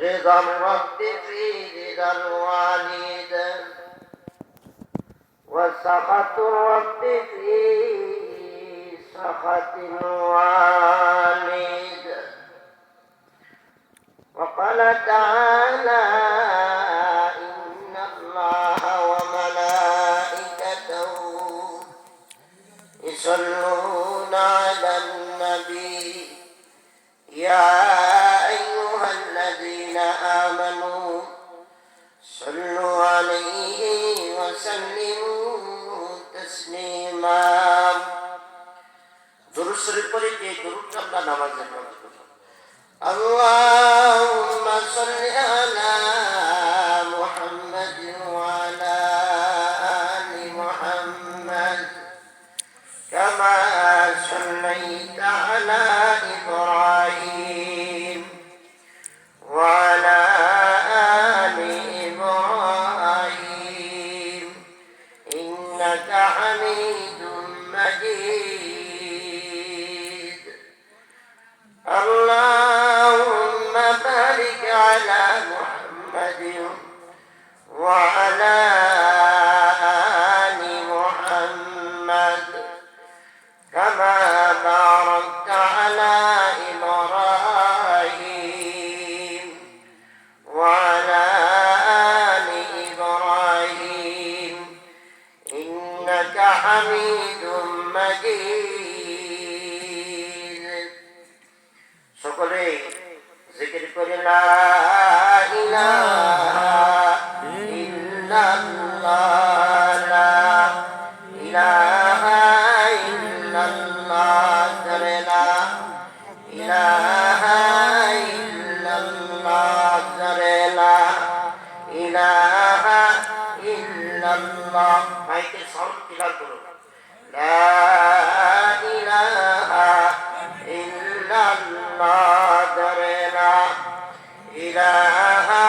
رضا الرب في رضا الوالد وسخط الرب في سخط الوالد. وقال تعالى إن الله وملائكته يصلون على النبي يا أيها الذين آمنوا صلوا عليه وسلموا تسليما. দুরূদ শরীফ পড়ে যে দুরূদটা আমরা নামাজে পড়ব, আল্লাহুম্মা সাল্লি আলা মুহাম্মাদ ওয়া আলা আলি মুহাম্মাদ কামা সাল্লাইতা আলা ইব্রাহিম ওয়া আলা আলি ইব্রাহিম ইন্নাকা হামিদুম মাজিদ. اللهم بارك على محمد وعلى آل محمد كما باركت على إبراهيم وعلى آل إبراهيم إنك حميد مجيد. সকলে জিকির করে লা ইলাহা ইল্লাল্লাহ লা ইলাহা ইল্লাল্লাহ জরে লা ইলাহা ইল্লাল্লাহ জরে লা ইলাহা ইল্লাল্লাহ. মাইকে সাউন্ড ক্লিয়ার করো. লা ইলাহা ইল্লাল্লাহ জরে লা ইলাহা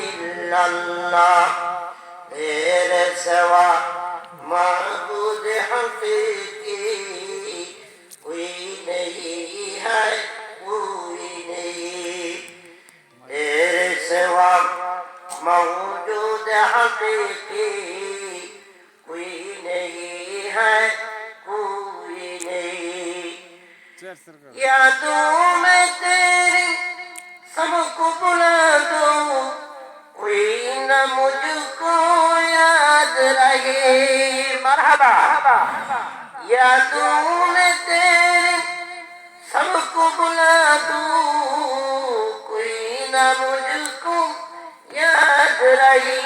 ইল্লাল্লাহ. तेरे सिवा माबूद हकीकी कोई नहीं है, कोई नहीं. तेरे सिवा मौजूद हकीकी कोई नहीं है, कोई नहीं. यादों में तेरी सबको बुला दो, कोई न मुझको याद रहे. मरहबा. यादों में तेरी सबको बुला दो, कोई न मुझको याद रहे.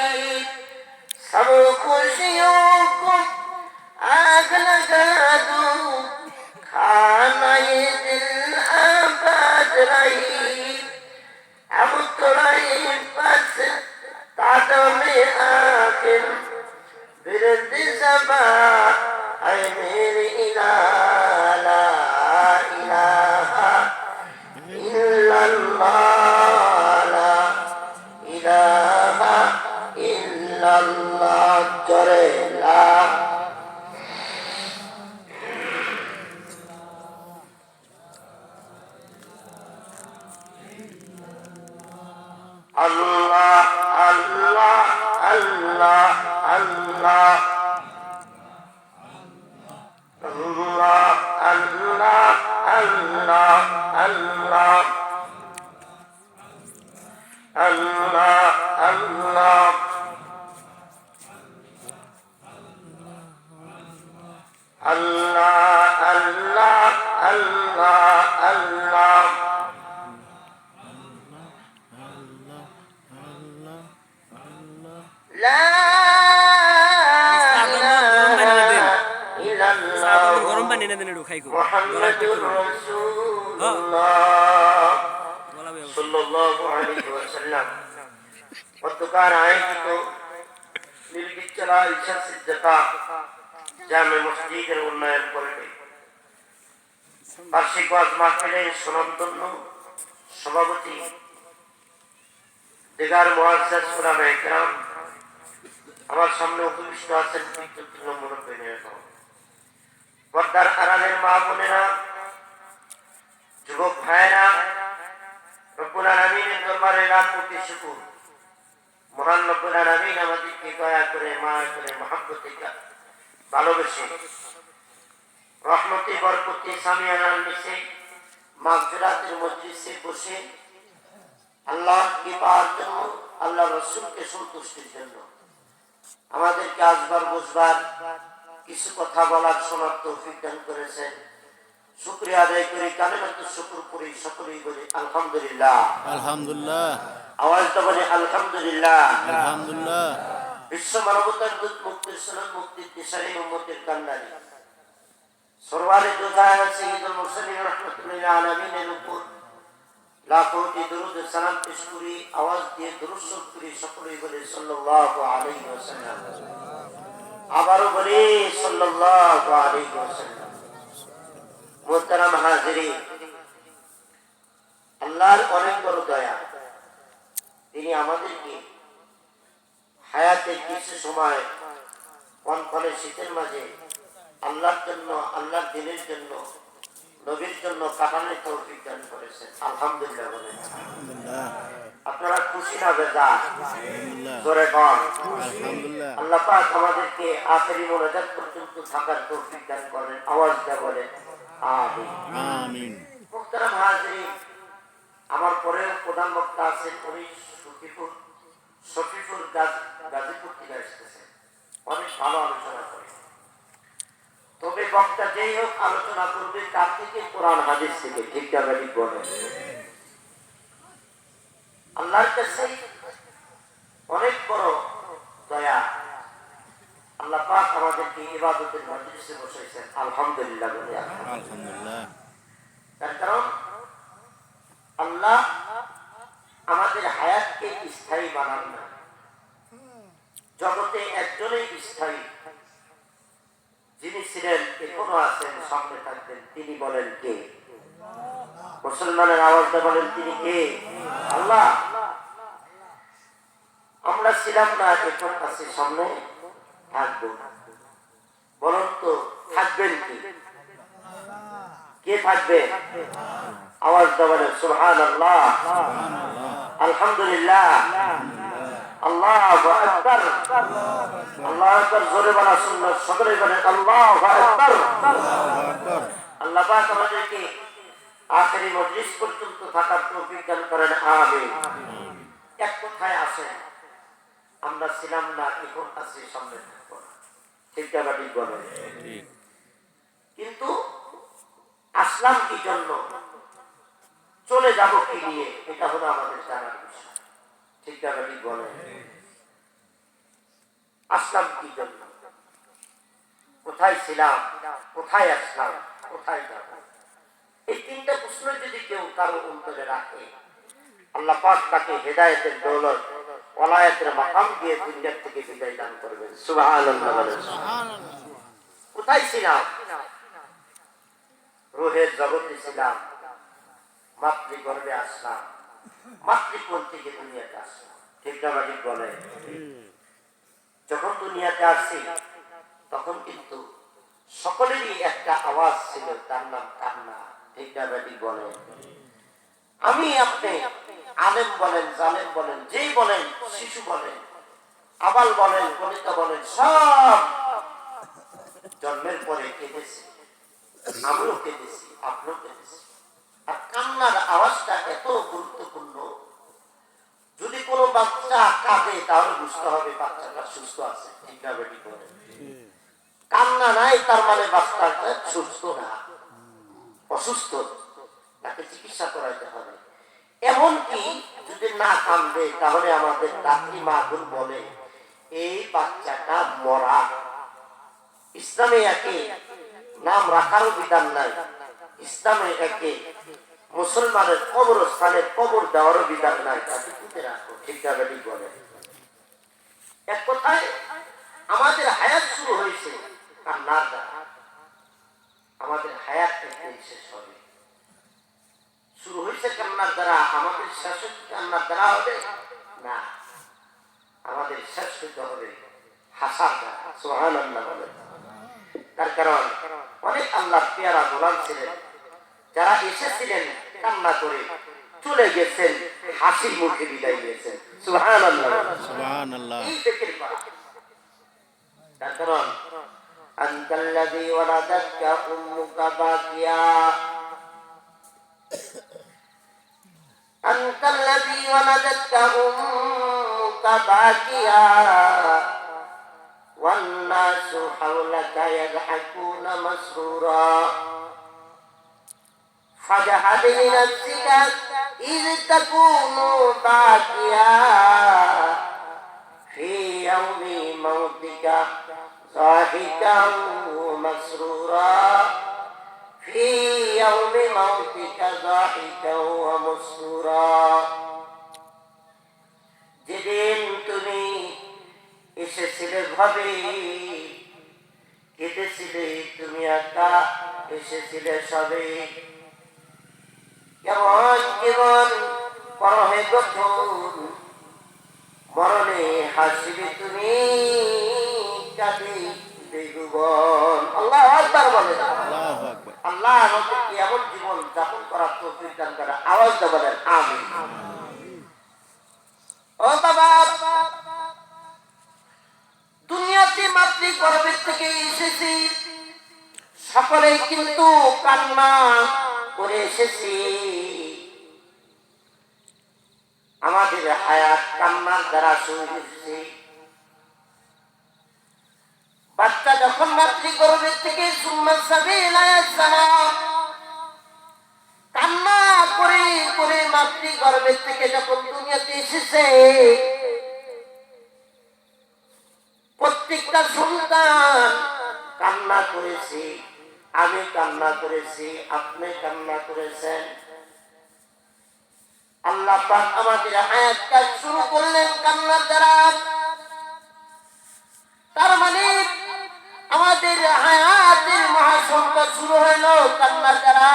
सब खुशियों को आग लगा दो, खाना ये दिल आबाद रही. अब तुराई बस तादों में आखिर बिरद ज़बा ऐ मेरी इलाहा ला इलाहा इल्लल्लाह ला इलाहा इल्लल्लाह जरे ला. Allah Allah Allah Allah Allah Allah Allah Allah Allah Allah. Allah Allah Allah Allah. لا إله إلا الله محمد رسول الله صلى الله عليه وسلم. গতকাল আয়োজিত নীলগিচ্ছলা ঈশা সিদ্দিকা জামে মসজিদের উন্নয়ন কমিটি বার্ষিক ওয়াজ মাহফিলের সুনামধন্য সভাপতি দিগার মুআজ্জাজ উলামায়ে কেরাম, আমার সামনে উপবিষ্ট আছেন বিদ্যুৎ মুরব্বিরা, পর্দার আড়ালের মা বোনেরা, যুবক ভাইরা, রব্বুল আলামিনের দরবারে আমার রাত কোটি শুকুর মহান রব্বুল আলামিন আমাদেরকে দয়া করে মায়া করে মহব্বতে ভালোবেসে রহমতে বরকতে সামিয়ানার নিচে মাগফিরাতের মজলিসে বসে আল্লাহকে পাওয়ার জন্য আল্লাহ রাসূলকে সন্তুষ্টির জন্য আমাদেরকে আসবার বুঝবার কিছু কথা বলার শোনার তৌফিক দান করেছেন। শুকরিয়া আদায় করি, কালেমাতু শুকর করি, সকলেই বলি আলহামদুলিল্লাহ। আলহামদুলিল্লাহ। আওয়াজটা বলি আলহামদুলিল্লাহ। আলহামদুলিল্লাহ। বিশ্ব মানবতার দূত মুক্তির সনদ মুক্তির দিশারি উম্মতের কান্নারি সরওয়ারে দুজাহান সাইয়্যিদুল মুরসালিন রাহমাতুল্লিল আলামিনের উপর লাখো কোটি দরুদ ও সালাম পেশ করি, আওয়াজ দিয়ে দরুদ শরীফ করি, সকলেই বলি সাল্লাল্লাহু আলাইহি ওয়াসাল্লাম। আবারও বলি সাল্লাল্লাহু আলাইহি ওয়াসাল্লাম। মুহতারাম হাজিরিন, আল্লাহর অনেক বড় দয়া, তিনি আমাদেরকে হায়াতের কিছু সময় কনকনে শীতের মাঝে আল্লাহর জন্য, আল্লাহর দিনের জন্য, নবীর জন্য কাটানোর তৌফিক দান করেছেন। আলহামদুলিল্লাহ বলেন। আপনারা খুশি না বেজার? জোরে বল আলহামদুলিল্লাহ। আল্লাহ পাক আমাদেরকে আখেরি মোনাজাত পর্যন্ত থাকার তৌফিক দান করেন। আওয়াজ দিয়ে বলেন আমিন। আমিন। মুহতারাম হাজিরিন, আমার পরে প্রধান বক্তা আছেন উনি শফিকুর গাজীপুর থেকে এসেছেন, অনেক ভালো আলোচনা করে। তবে বক্তা যেই হোক আলোচনা করবে তার থেকে কোরআন হাদিস থেকে, ঠিক ঠিক বলে। আল্লাহর কাছে অনেক বড় দয়া, আল্লাহ পাক আমাদেরকে ইবাদতের মজলিসে বসাইছেন। আলহামদুলিল্লাহ বলে আলহামদুলিল্লাহ। তার কারণ আল্লাহ আমাদের হায়াতকে স্থায়ী বানান না। জগতে একজনেই স্থায়ী, যিনি ছিলেন, এখনো আছেন, সামনে থাকবেন, তিনি বলেন কে? মুসলমানের আওয়াজটা বলেন তিনি কে? আল্লাহ। আমরা ছিলাম না, এখন আছে, সামনে থাকবো। বলুন তো থাকবেন কি? কে থাকবে? আওয়াজটা বলেন সুবহানাল্লাহ, আলহামদুলিল্লাহ, আল্লাহু আকবার। আল্লাহু আকবার জোরে বলা সুন্নাত, সকলেই বলেন আল্লাহু আকবার। আল্লাহ পাক আমাদেরকে আখেরি মজলিস পর্যন্ত থাকার তৌফিক দান করেন। আমিন। এক কথায় আসেন, আমরা ছিলাম না, এখন আছি, সামনে থাকবো না। ঠিক ঠিক বলেন। কিন্তু আসলাম কি জন্য, চলে যাব কি নিয়ে, এটা হলো আমাদের জানার বিষয়। ঠিক ঠিক বলেন। আসলাম কি জন্য, কোথায় ছিলাম, কোথায় আসলাম, কোথায় যাব, এই তিনটা প্রশ্ন যদি কেউ কারো অন্তরে রাখে, আল্লাহ পাক তাকে হেদায়েতের দৌলত, ওলায়াতের মাকাম দিয়ে দুনিয়ার থেকে বিদায় দান করবেন। সুবহানাল্লাহ বলেন। কোথায় ছিলাম? রূহের জগতে ছিলাম, মাতৃগর্ভে আসলাম, মাতৃকোল থেকে দুনিয়াতে আসলাম। ঠিক ঠিক বলে। যখন দুনিয়াতে আসছি তখন কিন্তু সকলেরই একটা আওয়াজ ছিল, তার নাম কান্না। ঠিক ঠিক বলে। আমি আপনি আলেম বলেন, জালেম বলেন, যেই বলেন, শিশু বলেন, আবাল বলেন, কলিতা বলেন, সব জন্মের পরে কেঁদেছে। আমিও কেঁদেছি, আপনিও কেঁদেছি। আর কান্নার আওয়াজটা এত গুরুত্বপূর্ণ, যদি কোনো বাচ্চা কাঁদে তাহলে বুঝতে হবে বাচ্চাটা সুস্থ আছে। ঠিক না বেটি বলে? কান্না নাই তার মানে বাচ্চাটা সুস্থ না, অসুস্থ, তাকে চিকিৎসা করাইতে হবে। এমনকি যদি না কান্দে তাহলে আমাদের দাত্রী মাগুর বলে এই বাচ্চাটা মরা। ইসলামে একে নাম রাখারও বিধান নাই, ইসলামে একে মুসলমানের কবরস্থানে কবর দেওয়ারও বিধান নাই, তাকে পুঁতে রাখো। ঠিক ঠিক বলে। এক কথায় আমাদের হায়াত শুরু হয়েছে কান্নার দ্বারা। আমাদের হায়াত শেষ হবে, শুরু হয়েছে কান্নার দ্বারা, আমাদের শেষ কান্নার দ্বারা হবে না, আমাদের শেষ হতে হবে হাসার দ্বারা। সুবহানাল্লাহ বলে। তার কারণ অনেক আল্লাহর পেয়ারা গোলাম ছিলেন, যারা এসেছিলেন কান্না করে, চলে গেছেন, হাসি মুখে বিদায় নিয়েছেন। সুবহানাল্লাহ। সুবহানাল্লাহ। এই জিকির করা। তার কারণ আনতাল্লাযী ওয়ালাদাতকা উম্মুকা বাকিয়া, আনতাল্লাযী ওয়ালাদাতকা উম্মুকা বাকিয়া ওয়ান নাসু হাওলাকা ইয়াদহাকুনা মাসরুরা ফাজহাদ লিনাফসিকা ইয তাকুনু বাকিয়া ফি ইয়াউমি মাউতিকা যাহিকান মাসরুরা ফি ইয়াউমি মাউতিকা যাহিকান ওয়া মাসরুরা। যেদিন তুমি এসেছিলে ভাবে কেঁদেছিলে, তুমি একা এসেছিলে সবে, কেমন জীবন করহে গঠন, মরণে হাসিবে তুমি কাঁদিবে ভুবন। আল্লাহু আকবার বলেন। আল্লাহু আকবার। আল্লাহ আমাদেরকে এমন জীবন যাপন করার তৌফিক দান করে। আওয়াজ দিয়ে বলেন আমিন। ও বাবা, দুনিয়াতে মাতৃগর্ভের থেকে এসেছি, সকলেই কিন্তু কান্না করে এসেছি। আমাদের হায়াত কান্নার দ্বারা শুরু হয়েছে। বাচ্চা যখন মাতৃগর্ভের থেকে কান্না করে করে মাতৃগর্ভের থেকে যখন দুনিয়াতে এসেছে, প্রত্যেকটা সন্তান কান্না করেছে। আমি কান্না করেছি, আপনি কান্না করেছেন। আল্লাহ পাক আমাদের হায়াতটা শুরু করলেন কান্নার দ্বারা। তার মানে আমাদের হায়াতের মহাসংকট শুরু হইল কান্নার দ্বারা।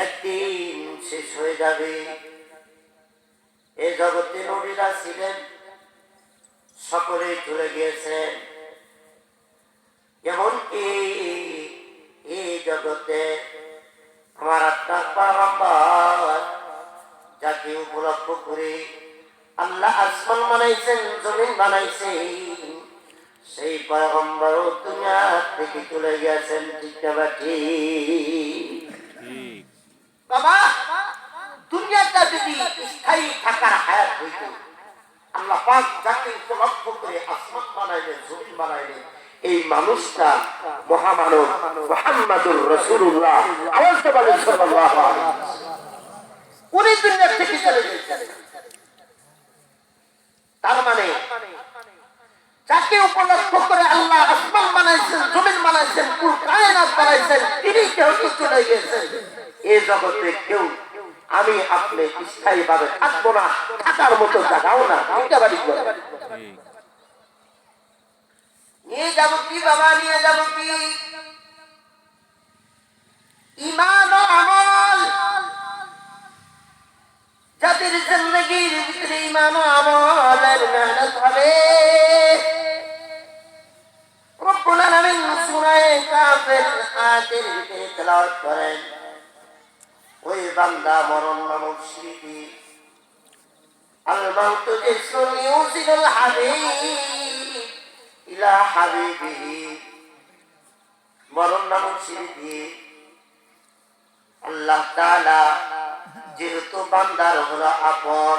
একদিন শেষ হয়ে যাবে। এ জগতে নবীরা ছিলেন, সকলে চলে গিয়েছেন। এমনকি এই জগতে আমার আপনার পয়গম্বর, যাকে উপলক্ষ করে আল্লাহ আসমান বানাইছেন, জমিন বানাইছেন, সেই পয়গম্বরও দুনিয়া থেকে চলে গেছেন। ঠিক না ঠিক? বাবা, দুনিয়াটা যদি স্থায়ী থাকার হায়াত হইত, আল্লাহ পাক যাকে উপলক্ষ করে আসমান বানাইলেন, জমিন বানাইলেন, এই মানুষটা মহামানব মুহাম্মদুর রাসূলুল্লাহ আওয়াজে বলেন সাল্লাল্লাহু আলাইহি ওয়াসাল্লাম, উনি দুনিয়া থেকে চলে গেছেন। তার মানে যাকে উপলক্ষ করে আল্লাহ আসমান বানাইছেন, জমিন বানাইছেন, কুল কায়নাত বানাইছেন, তিনি কেউ চলে গেছেন। এই জগতে কেউ আমি আপনি স্থায়ী ভাবে থাকবো না, থাকার মতো জায়গাও না। নিয়ে যাবো কি বাবা, নিয়ে যাবো কি? ঈমান ও আমল। যাদের জিন্দেগির ভিতরে ঈমান ও আমলের মেহনত হবে, রব্বুল আলামিন সূরা কাফের আয়াতের ভিতরে তেলাওয়াত করেন, ওই বান্দা মরণ নামক স্মৃতি, আল মাউতু জিসরুন ইউসিলুল হাবিব ইলা হাবিবিহি, মরণ নামক স্মৃতি আল্লাহ তাআলা যেহেতু বান্দার হলো আপন,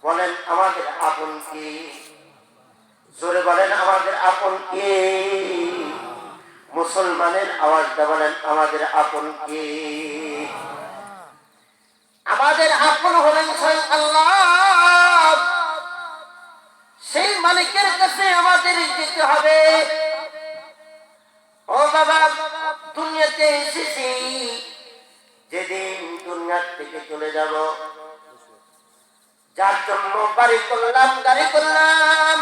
বলেন আমাদের আপন কি? জোরে বলেন আমাদের আপন কি? মুসলমানের আওয়াজটা বলেন আমাদের আপন কি? আমাদের আপন হলেন স্বয়ং আল্লাহ। সেই মালিকের কাছে আমাদের যেতে হবে। ও বাবা, দুনিয়াতে এসেছি, যেদিন দুনিয়ার থেকে চলে যাব, যার জন্য বাড়ি করলাম, গাড়ি করলাম,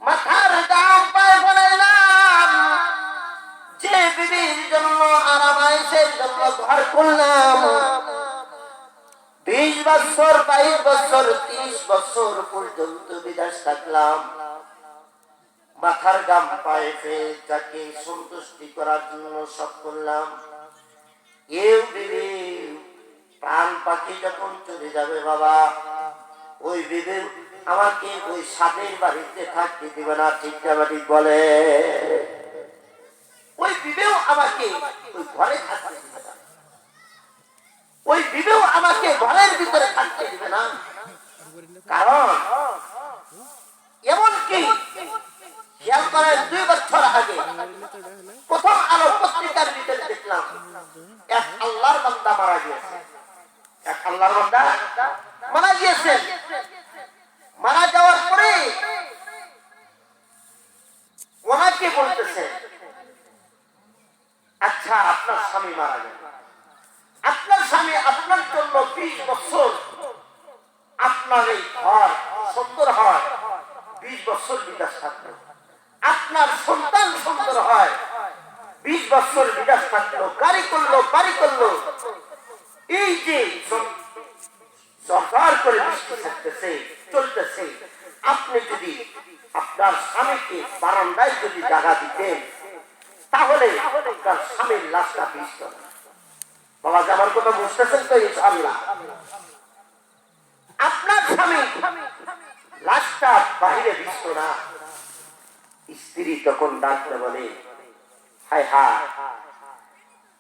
মাথার দাম পায়ে ফেলাইলাম, যে বিবির জন্য আরামাইশের জন্য ঘর করলাম, 20 বছর 22 বছর 30 বছর পর্যন্ত বিদেশ থাকলাম, মাথার গাম পায়ে ফেলে যাকে সন্তুষ্টি করার জন্য সব করলাম, কেউ বিবি পাখি যখন চলে যাবে বাবা, ওই বিবি আমাকে ওই সাদের বাড়িতে থাকতে দিবে না, ঠিক ঠিক বলে। ওই বিবেও আমাকে ওই ঘরে থাকতে দিবে না, ওই বিবেও আমাকে ঘরের ভিতরে থাকতে দিবে না। কারণ এমনকি খেয়াল করেন, 2 বছর আগে প্রথম আলো পত্রিকার ভিতরে দেখলাম এক আল্লাহর বান্দা মারা গিয়েছে, এক আল্লাহর বান্দা মারা গিয়েছে। মারা যাওয়ার পরে ওনাকে বলতেছে, আচ্ছা আপনার স্বামী মারা গেল, আপনার স্বামী আপনার জন্য 20 বছর আপনার এই ঘর সুন্দর হয়, 20 বছর বিদেশ থাকলো, আপনার সন্তান সুন্দর হয়, 20 বছর বিদেশ থাকলো, গাড়ি করলো বাড়ি করলো, এই যে সরকার করে বৃষ্টি থাকতেছে চলতেছে, আপনি যদি আপনার স্বামীকে বারান্দায় যদি জায়গা দিতেন তাহলে আপনার স্বামীর লাশটা ভিজত না। বাবা আমার কথা বুঝতেছেন তো? ইনশাআল্লাহ আপনার স্বামী লাশটা বাহিরে ভিজত না। স্ত্রী তখন ডাকতে বলে, হায় হায়,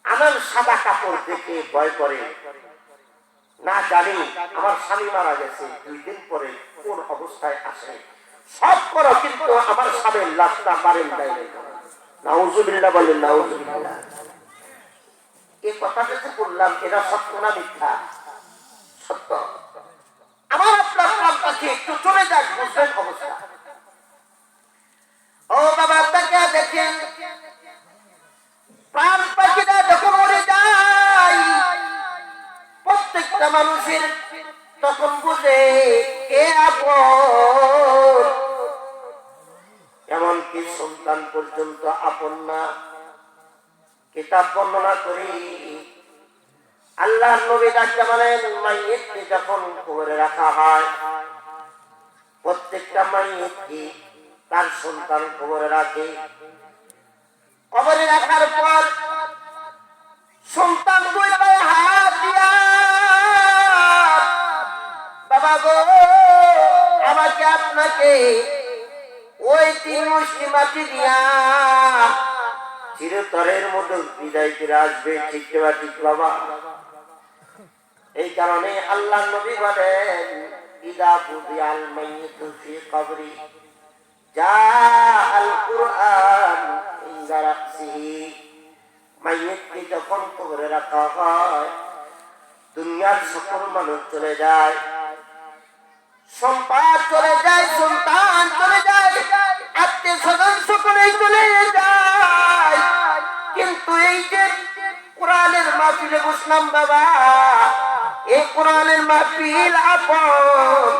আমার সাদা কাপড় দেখে ভয় করে, না জানি আমার স্বামী মারা গেছে 2 দিন পরে কোন অবস্থায় আসে, সব করো কিন্তু আমার স্বামীর লাশটা বারান্দায় রেখো। নাউজুবিল্লাহ বলেন, নাউজুবিল্লাহ। এই কথাটা যে বললাম এটা সত্য না মিথ্যা? সত্য। আমার আপনার প্রাণ পাখি একটু চলে যাক, বুঝবেন অবস্থা। ও বাবা তাকে দেখেন, প্রাণ পাখিরা যখন উড়ে যায় প্রত্যেকটা মানুষের তখন বুঝে কে আপন, এমনকি সন্তান পর্যন্ত আপন না। কিতাব বর্ণনা করি, আল্লাহর নবী ডাকতে বলেন, মাইয়িতকে যখন কবরে রাখা হয়, প্রত্যেকটা মাইয়িতকে তার সন্তান কবরে রাখে। কবরে রাখার পর সন্তান দুই পায়ে হাত দিয়া, বাবা গো আমাকে আপনাকে ওই 3 মুষ্টি মাটি দিয়া চিরতরের মতো বিদায় করে আসবে, ঠিক ঠিক বাবা। এই কারণে আল্লাহ নবী বলেন, ইদা বুদিয়াল মাইয়িতু ফি কবরি জাআল কুরআন ইনদা রাসিহি। মাইয়িতকে যখন কবরে রাখা হয়, দুনিয়ার সকল মানুষ চলে যায়, সম্পদ চলে যায়, সন্তান চলে যায়, আত্মীয় স্বজন সকলেই চলে যায়, কিন্তু এই যে কোরআনের মাহফিলে বসলাম বাবা, এই কোরআনের মাহফিল আপন,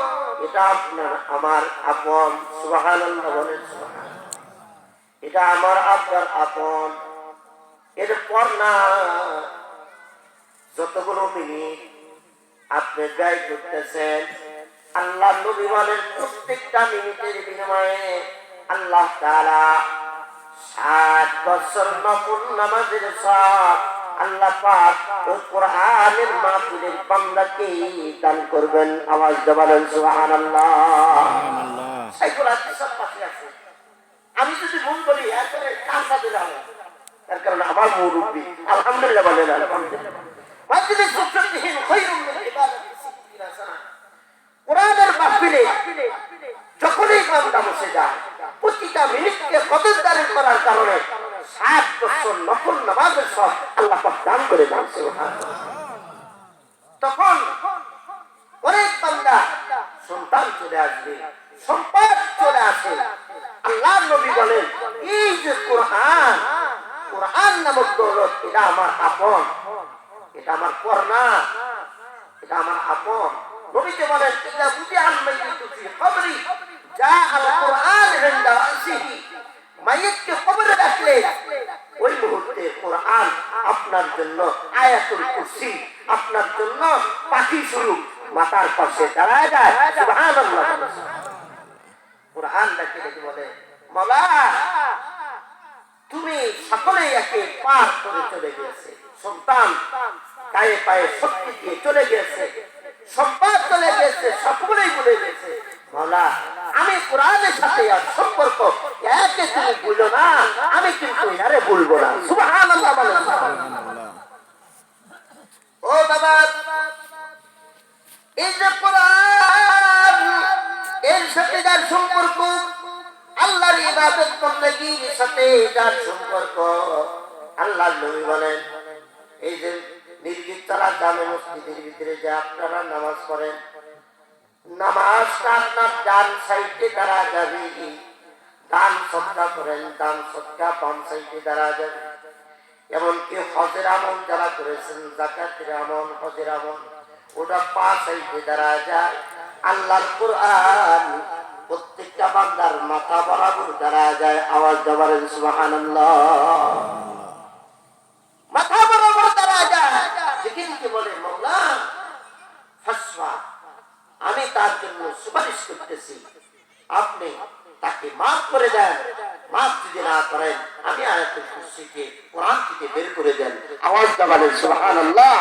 এটা আপনার আমার আপন। সুবহানাল্লাহ বলেন, সুবহানাল্লাহ। এটা আমার আপনার আপন। এরপর না যতগুলো মিনিট আপনি ব্যয় করতেছেন, আল্লাহ নবী বলেন প্রত্যেকটা মিনিটের বিনিময়ে আল্লাহ তাআলা 7 বছর নফল নামাজের সওয়াব আল্লাহ পাক ওই কোরআনের মাহফিলের বান্দাকে দান করবেন। আওয়াজ দিয়ে বলেন সুবহানাল্লাহ। এগুলো সব পাশে আছে। আমি যদি ভুল বলি এরপরে কান্না দিলাম, তার কারণে আমার মুরব্বি আলহামদুলিল্লাহ বলেন, আলহামদুলিল্লাহ। মাহফিলের সুফরতিহীন খায়রুম মিন ইবাদাতি সিদ্দিনা সানা। কোরআনের মাহফিলে যখনই বান্দা বসে যায়, প্রতিটা মিনিটকে কদরদারি করার কারণে 7 বছর নফল নামাজের সব আল্লাহ পাক দান করে দেন। সুবহানাল্লাহ। তখন অনেক বান্দা সন্তান চলে আসবে, সম্পদ চলে আসে। আল্লাহ নবী বলেন, এই যে কোরআন, কোরআন নামক দৌলত, এটা আমার আপন, এটা আমার করনা, এটা আমার আপন। নবীকে বলেন, ইদা বুদিআল মাইয়িতু ফি কবরি জাআল কুরআন ইনদা রাসিহি। মাইয়িতকে কবরে রাখলে ওই মুহূর্তে কোরআন আপনার জন্য আয়াতুল কুরসি, আপনার জন্য পাখি স্বরূপ মাথার পাশে দাঁড়ায় যায়। সুবহানাল্লাহ। কোরআন ডাকে ডেকে বলে, মাওলা তুমি সকলেই একে পার করে চলে গিয়েছে। সন্তান গায়ে পায়ে শক্তি দিয়ে চলে গেছে, সম্পদ চলে গেছে, সকলেই ভুলে গেছে। মাওলা, আমি কোরআনের সাথে আর সম্পর্ক একে তুমি ভুলো না, আমি কিন্তু আরে ভুলবো না। সুবহানাল্লাহ বলেন। সুবহানাল্লাহ। ও বাবা, এই যে কোরআন, এর সাথে যার সম্পর্ক, আল্লাহর ইবাদত বন্দেগীর সাথে যার সম্পর্ক, আল্লাহর নবী বলেন, এই যে নির্গিত তারা জামে মসজিদের ভিতরে যে আপনারা নামাজ পড়েন, নামাজটা আপনার ডান সাইডে দাঁড়া যাবে। দান সদকা করেন, দান সদকা বাম সাইডে দাঁড়া যাবে। এমনকি হজের আমল যারা করেছেন, যাকাতের আমল, হজের আমল, ওটা পা সাইডে দাঁড়া যায়। আল্লাহর কোরআন প্রত্যেকটা বান্দার মাথা বরাবর দাঁড়া যায়। আওয়াজ দেবেন সুবহানাল্লাহ। মাথা বরাবর দাঁড়া যায়। যেখানে বলে মাওলা ফাসফা, আমি তার জন্য সুপারিশ করতেছি, আপনি তাকে মাফ করে দেন। মাফ যদি না করেন, আমি আয়াতুল কুরসিকে কোরআন থেকে বের করে দেন। আওয়াজ দেবেন সুবহানাল্লাহ।